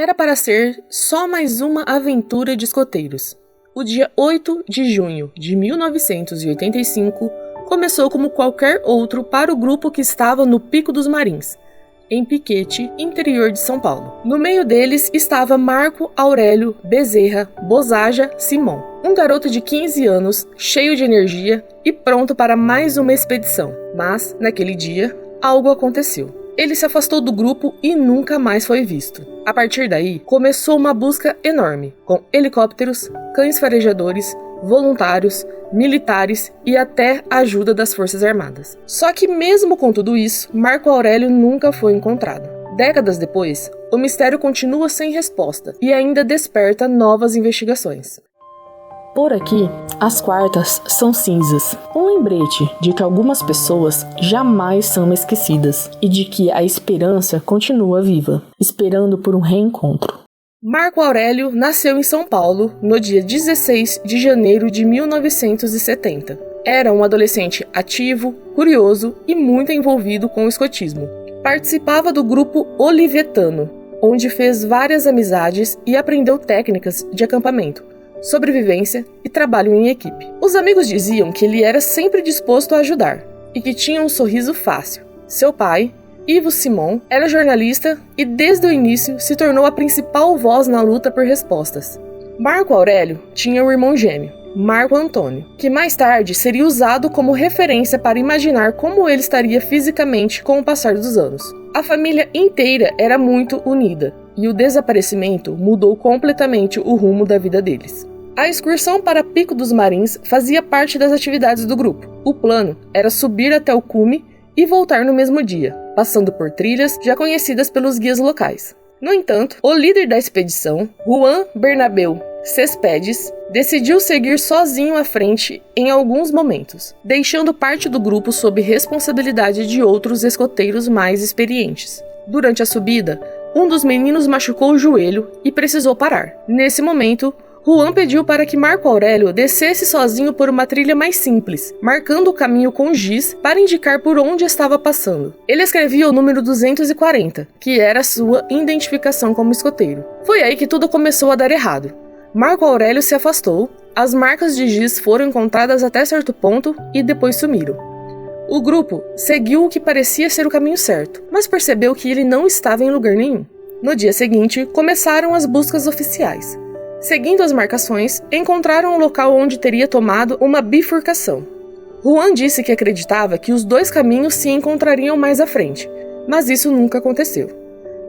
Era para ser só mais uma aventura de escoteiros. O dia 8 de junho de 1985 começou como qualquer outro para o grupo que estava no Pico dos Marins, em Piquete, interior de São Paulo. No meio deles estava Marco Aurélio Bezerra Bozaja Simon, um garoto de 15 anos, cheio de energia e pronto para mais uma expedição. Mas, naquele dia, algo aconteceu. Ele se afastou do grupo e nunca mais foi visto. A partir daí, começou uma busca enorme, com helicópteros, cães farejadores, voluntários, militares e até a ajuda das Forças Armadas. Só que mesmo com tudo isso, Marco Aurélio nunca foi encontrado. Décadas depois, o mistério continua sem resposta e ainda desperta novas investigações. Por aqui, as quartas são cinzas, um lembrete de que algumas pessoas jamais são esquecidas e de que a esperança continua viva, esperando por um reencontro. Marco Aurélio nasceu em São Paulo no dia 16 de janeiro de 1970. Era um adolescente ativo, curioso e muito envolvido com o escotismo. Participava do grupo Olivetano, onde fez várias amizades e aprendeu técnicas de acampamento, sobrevivência e trabalho em equipe. Os amigos diziam que ele era sempre disposto a ajudar e que tinha um sorriso fácil. Seu pai, Ivo Simon, era jornalista e desde o início se tornou a principal voz na luta por respostas. Marco Aurélio tinha um irmão gêmeo, Marco Antônio, que mais tarde seria usado como referência para imaginar como ele estaria fisicamente com o passar dos anos. A família inteira era muito unida, e o desaparecimento mudou completamente o rumo da vida deles. A excursão para Pico dos Marins fazia parte das atividades do grupo. O plano era subir até o cume e voltar no mesmo dia, passando por trilhas já conhecidas pelos guias locais. No entanto, o líder da expedição, Juan Bernabeu Céspedes, decidiu seguir sozinho à frente em alguns momentos, deixando parte do grupo sob responsabilidade de outros escoteiros mais experientes. Durante a subida, um dos meninos machucou o joelho e precisou parar. Nesse momento, Juan pediu para que Marco Aurélio descesse sozinho por uma trilha mais simples, marcando o caminho com giz para indicar por onde estava passando. Ele escrevia o número 240, que era a sua identificação como escoteiro. Foi aí que tudo começou a dar errado. Marco Aurélio se afastou, as marcas de giz foram encontradas até certo ponto e depois sumiram. O grupo seguiu o que parecia ser o caminho certo, mas percebeu que ele não estava em lugar nenhum. No dia seguinte, começaram as buscas oficiais. Seguindo as marcações, encontraram um local onde teria tomado uma bifurcação. Juan disse que acreditava que os dois caminhos se encontrariam mais à frente, mas isso nunca aconteceu.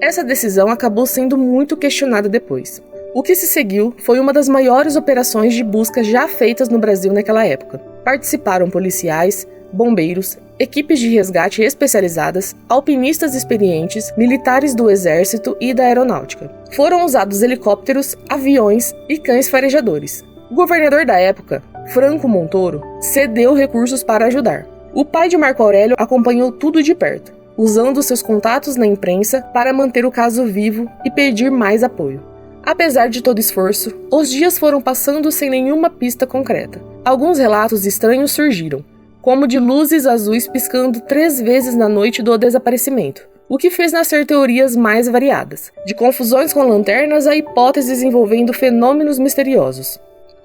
Essa decisão acabou sendo muito questionada depois. O que se seguiu foi uma das maiores operações de busca já feitas no Brasil naquela época. Participaram policiais, bombeiros, equipes de resgate especializadas, alpinistas experientes, militares do exército e da aeronáutica. Foram usados helicópteros, aviões e cães farejadores. O governador da época, Franco Montoro, cedeu recursos para ajudar. O pai de Marco Aurélio acompanhou tudo de perto, usando seus contatos na imprensa para manter o caso vivo e pedir mais apoio. Apesar de todo esforço, os dias foram passando sem nenhuma pista concreta. Alguns relatos estranhos surgiram, como de luzes azuis piscando 3 vezes na noite do desaparecimento, o que fez nascer teorias mais variadas, de confusões com lanternas a hipóteses envolvendo fenômenos misteriosos.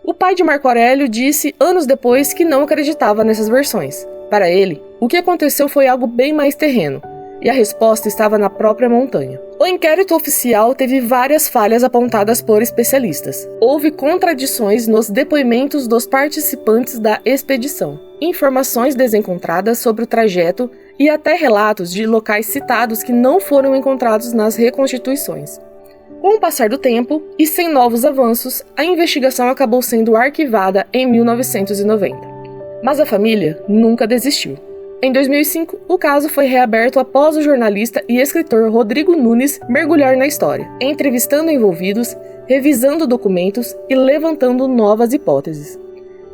O pai de Marco Aurélio disse anos depois que não acreditava nessas versões. Para ele, o que aconteceu foi algo bem mais terreno, e a resposta estava na própria montanha. O inquérito oficial teve várias falhas apontadas por especialistas. Houve contradições nos depoimentos dos participantes da expedição, informações desencontradas sobre o trajeto e até relatos de locais citados que não foram encontrados nas reconstituições. Com o passar do tempo e sem novos avanços, a investigação acabou sendo arquivada em 1990. Mas a família nunca desistiu. Em 2005, o caso foi reaberto após o jornalista e escritor Rodrigo Nunes mergulhar na história, entrevistando envolvidos, revisando documentos e levantando novas hipóteses.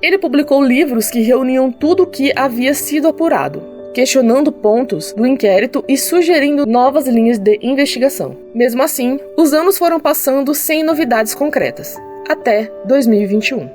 Ele publicou livros que reuniam tudo o que havia sido apurado, questionando pontos do inquérito e sugerindo novas linhas de investigação. Mesmo assim, os anos foram passando sem novidades concretas, até 2021.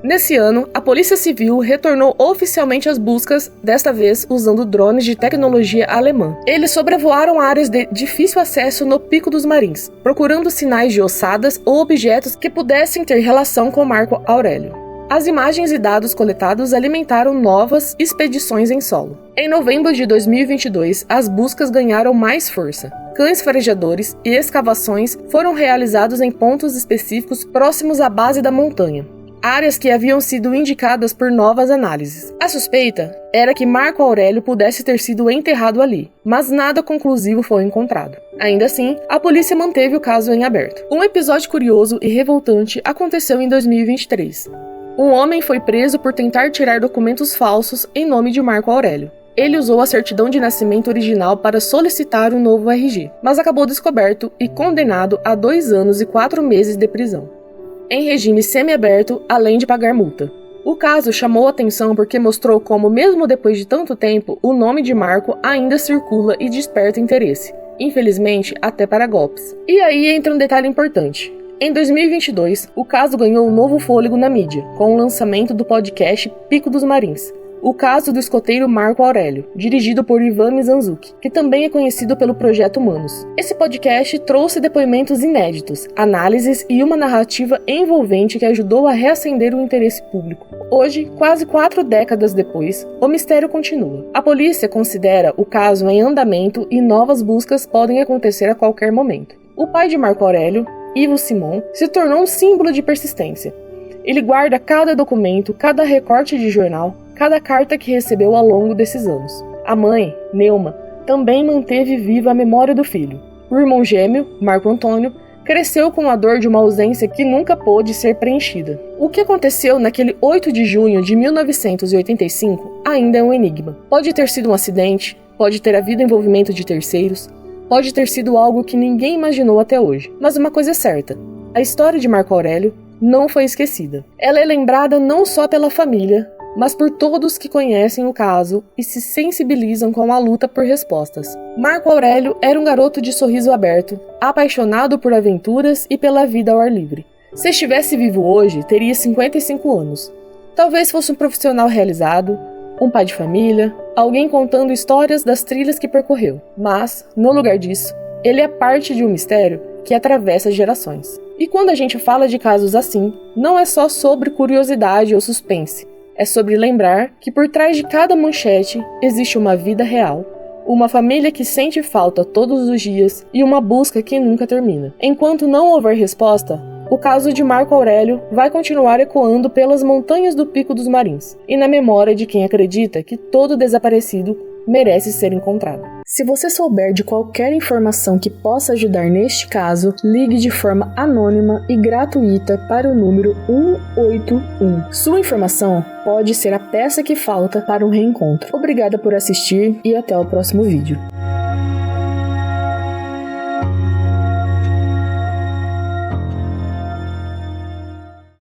Nesse ano, a Polícia Civil retornou oficialmente às buscas, desta vez usando drones de tecnologia alemã. Eles sobrevoaram áreas de difícil acesso no Pico dos Marins, procurando sinais de ossadas ou objetos que pudessem ter relação com Marco Aurélio. As imagens e dados coletados alimentaram novas expedições em solo. Em novembro de 2022, as buscas ganharam mais força. Cães farejadores e escavações foram realizados em pontos específicos próximos à base da montanha, áreas que haviam sido indicadas por novas análises. A suspeita era que Marco Aurélio pudesse ter sido enterrado ali, mas nada conclusivo foi encontrado. Ainda assim, a polícia manteve o caso em aberto. Um episódio curioso e revoltante aconteceu em 2023. Um homem foi preso por tentar tirar documentos falsos em nome de Marco Aurélio. Ele usou a certidão de nascimento original para solicitar um novo RG, mas acabou descoberto e condenado a 2 anos e 4 meses de prisão, em regime semiaberto, além de pagar multa. O caso chamou atenção porque mostrou como, mesmo depois de tanto tempo, o nome de Marco ainda circula e desperta interesse, infelizmente até para golpes. E aí entra um detalhe importante. Em 2022, o caso ganhou um novo fôlego na mídia, com o lançamento do podcast Pico dos Marins, o caso do escoteiro Marco Aurélio, dirigido por Ivan Mizanzuki, que também é conhecido pelo Projeto Humanos. Esse podcast trouxe depoimentos inéditos, análises e uma narrativa envolvente que ajudou a reacender o interesse público. Hoje, quase 4 décadas depois, o mistério continua. A polícia considera o caso em andamento e novas buscas podem acontecer a qualquer momento. O pai de Marco Aurélio, Ivo Simon, se tornou um símbolo de persistência. Ele guarda cada documento, cada recorte de jornal, cada carta que recebeu ao longo desses anos. A mãe, Neuma, também manteve viva a memória do filho. O irmão gêmeo, Marco Antônio, cresceu com a dor de uma ausência que nunca pôde ser preenchida. O que aconteceu naquele 8 de junho de 1985 ainda é um enigma. Pode ter sido um acidente, pode ter havido envolvimento de terceiros, pode ter sido algo que ninguém imaginou até hoje. Mas uma coisa é certa, a história de Marco Aurélio não foi esquecida. Ela é lembrada não só pela família, mas por todos que conhecem o caso e se sensibilizam com a luta por respostas. Marco Aurélio era um garoto de sorriso aberto, apaixonado por aventuras e pela vida ao ar livre. Se estivesse vivo hoje, teria 55 anos. Talvez fosse um profissional realizado, um pai de família, alguém contando histórias das trilhas que percorreu. Mas, no lugar disso, ele é parte de um mistério que atravessa gerações. E quando a gente fala de casos assim, não é só sobre curiosidade ou suspense. É sobre lembrar que por trás de cada manchete existe uma vida real, uma família que sente falta todos os dias e uma busca que nunca termina. Enquanto não houver resposta, o caso de Marco Aurélio vai continuar ecoando pelas montanhas do Pico dos Marins e na memória de quem acredita que todo desaparecido merece ser encontrado. Se você souber de qualquer informação que possa ajudar neste caso, ligue de forma anônima e gratuita para o número 181. Sua informação pode ser a peça que falta para um reencontro. Obrigada por assistir e até o próximo vídeo.